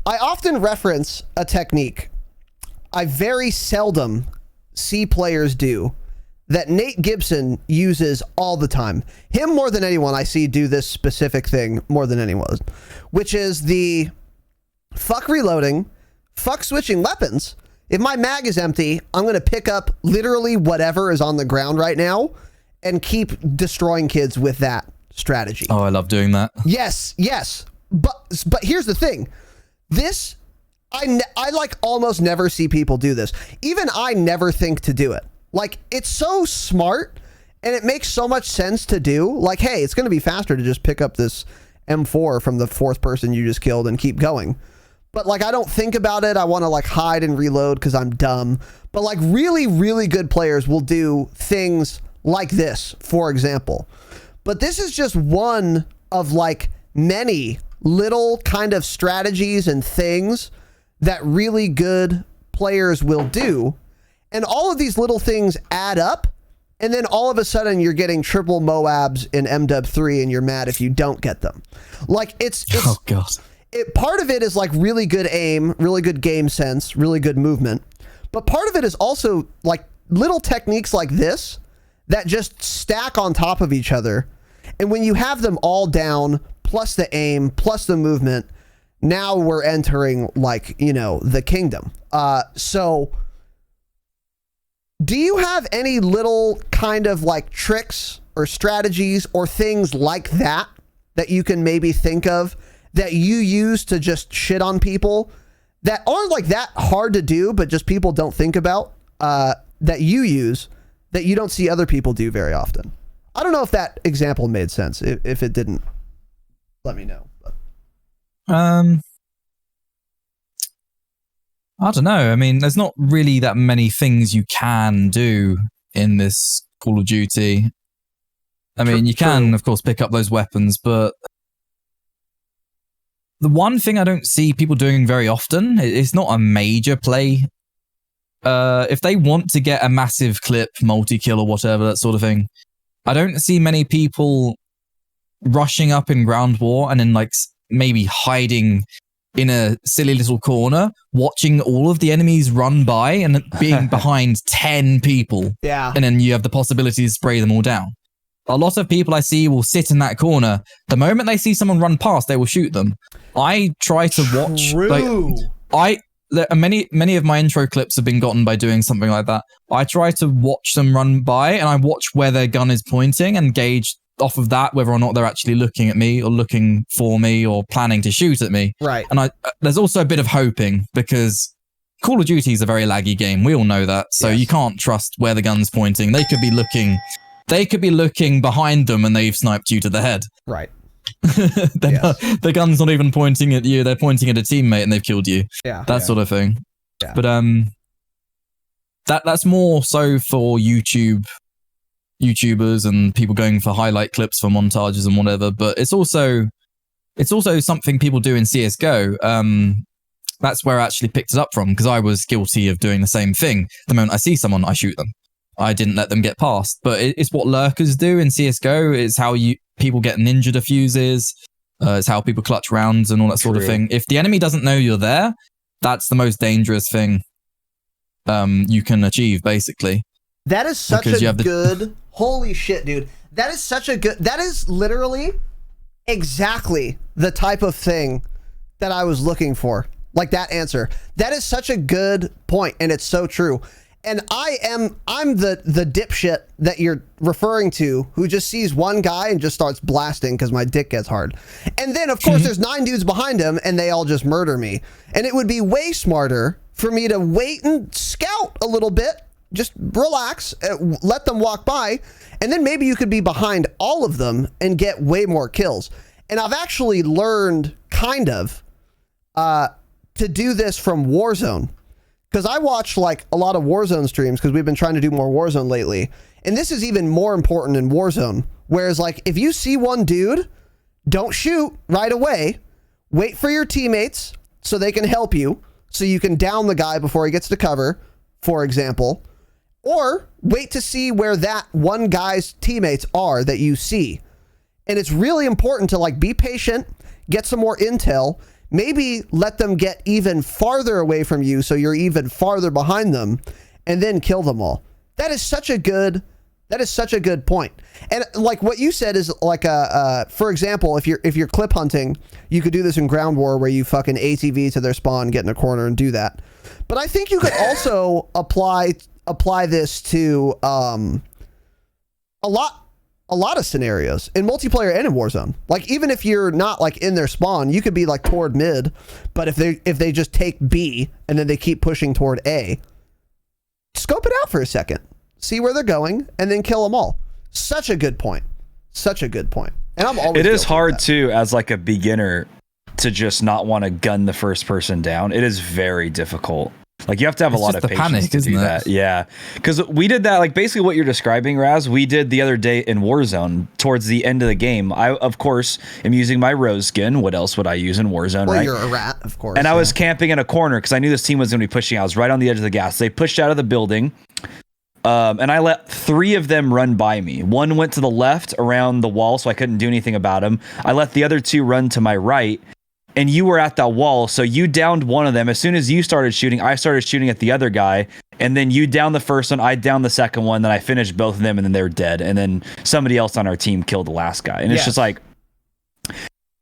I often reference a technique I very seldom see players do that Nate Gibson uses all the time. Him more than anyone, I see do this specific thing more than anyone, which is the fuck reloading, fuck switching weapons. If my mag is empty, I'm going to pick up literally whatever is on the ground right now and keep destroying kids with that strategy. Oh, I love doing that. Yes. But here's the thing. This, I like almost never see people do this. Even I never think to do it. Like, it's so smart and it makes so much sense to do. Like, hey, it's going to be faster to just pick up this M4 from the fourth person you just killed and keep going. But like, I don't think about it. I want to like hide and reload because I'm dumb. But like really, really good players will do things like this, for example. But this is just one of like many little kind of strategies and things that really good players will do. And all of these little things add up. And then all of a sudden you're getting triple Moabs in MW3 and you're mad if you don't get them. Like it's oh God. Part of it is like really good aim, really good game sense, really good movement. But part of it is also like little techniques like this that just stack on top of each other. And when you have them all down, plus the aim, plus the movement, now we're entering like, you know, the kingdom. So do you have any little kind of like tricks or strategies or things like that that you can maybe think of that you use to just shit on people that aren't like that hard to do, but just people don't think about, that you use that you don't see other people do very often? I don't know if that example made sense. If it didn't, let me know. I don't know. I mean, there's not really that many things you can do in this Call of Duty. I mean, you can, of course, pick up those weapons, but the one thing I don't see people doing very often, it's not a major play. If they want to get a massive clip, multi-kill or whatever, that sort of thing, I don't see many people rushing up in ground war and then like maybe hiding in a silly little corner, watching all of the enemies run by and being behind 10 people. Yeah. And then you have the possibility to spray them all down. A lot of people I see will sit in that corner. The moment they see someone run past, they will shoot them. I try to watch. Many of my intro clips have been gotten by doing something like that. I try to watch them run by and I watch where their gun is pointing and gauge off of that whether or not they're actually looking at me or looking for me or planning to shoot at me. Right. And there's also a bit of hoping because Call of Duty is a very laggy game. We all know that. So You can't trust where the gun's pointing. They could be looking behind them and they've sniped you to the head. Right. The gun's not even pointing at you. They're pointing at a teammate and they've killed you. Yeah. That sort of thing. Yeah. But that's more so for YouTubers and people going for highlight clips for montages and whatever. But it's also something people do in CSGO. That's where I actually picked it up from because I was guilty of doing the same thing. The moment I see someone, I shoot them. I didn't let them get past. But it's what lurkers do in CSGO. It's how people get ninja diffuses. It's how people clutch rounds and all that sort of thing. If the enemy doesn't know you're there, that's the most dangerous thing you can achieve, basically. That is such a good... Holy shit, dude. That is literally exactly the type of thing that I was looking for. Like that answer. That is such a good point, and it's so true. And I'm the dipshit that you're referring to who just sees one guy and just starts blasting because my dick gets hard. And then, of course, there's 9 dudes behind him and they all just murder me. And it would be way smarter for me to wait and scout a little bit. Just relax, let them walk by, and then maybe you could be behind all of them and get way more kills. And I've actually learned kind of to do this from Warzone. Because I watch like a lot of Warzone streams because we've been trying to do more Warzone lately. And this is even more important in Warzone. Whereas like if you see one dude, don't shoot right away. Wait for your teammates so they can help you. So you can down the guy before he gets to cover, for example. Or wait to see where that one guy's teammates are that you see. And it's really important to like be patient, get some more intel, Maybe let them get even farther away from you so you're even farther behind them, and then kill them all. That is such a good point. And like what you said is like for example, if you're clip hunting, you could do this in Ground War where you fucking ATV to their spawn, get in a corner and do that. But I think you could also apply this to a lot of scenarios in multiplayer and in Warzone. Like even if you're not like in their spawn, you could be like toward mid, but if they just take B and then they keep pushing toward A, scope it out for a second, see where they're going, and then kill them all. Such a good point. Such a good point. And I'm always. It is hard too, as like a beginner, to just not want to gun the first person down. It is very difficult. Like you have to have a lot of patience panic, to do that. Yeah, because we did that. Like basically what you're describing, Raz, we did the other day in Warzone. Towards the end of the game, I of course am using my rose skin. What else would I use in Warzone? Well, right? You're a rat, of course. And I was camping in a corner because I knew this team was going to be pushing. I was right on the edge of the gas. They pushed out of the building. And I let 3 of them run by me. One went to the left around the wall, so I couldn't do anything about him. I let the other 2 run to my right, and you were at that wall, so you downed one of them. As soon as you started shooting, I started shooting at the other guy, and then you downed the first one, I downed the second one, then I finished both of them, and then they were dead. And then somebody else on our team killed the last guy. And it's just like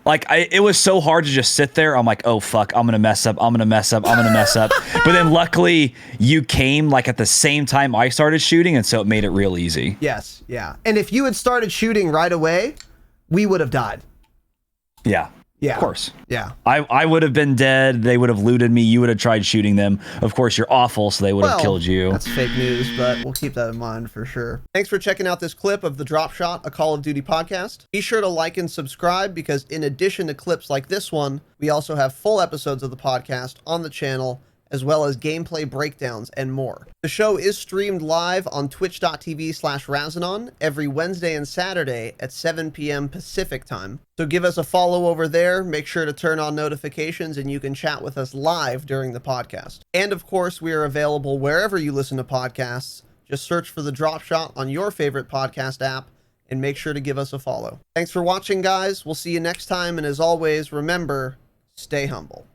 it was so hard to just sit there. I'm like, oh fuck, I'm gonna mess up. But then luckily you came like at the same time I started shooting, and so it made it real easy. Yes, yeah. And if you had started shooting right away, we would have died. Yeah. Yeah. Of course. Yeah. I would have been dead. They would have looted me. You would have tried shooting them. Of course, you're awful, so they would have killed you. That's fake news, but we'll keep that in mind for sure. Thanks for checking out this clip of the Dropshot, a Call of Duty podcast. Be sure to like and subscribe because in addition to clips like this one, we also have full episodes of the podcast on the channel, as well as gameplay breakdowns and more. The show is streamed live on twitch.tv/Razinon every Wednesday and Saturday at 7 p.m. Pacific time. So give us a follow over there, make sure to turn on notifications, and you can chat with us live during the podcast. And of course, we are available wherever you listen to podcasts. Just search for the Dropshot on your favorite podcast app and make sure to give us a follow. Thanks for watching, guys. We'll see you next time, and as always, remember, stay humble.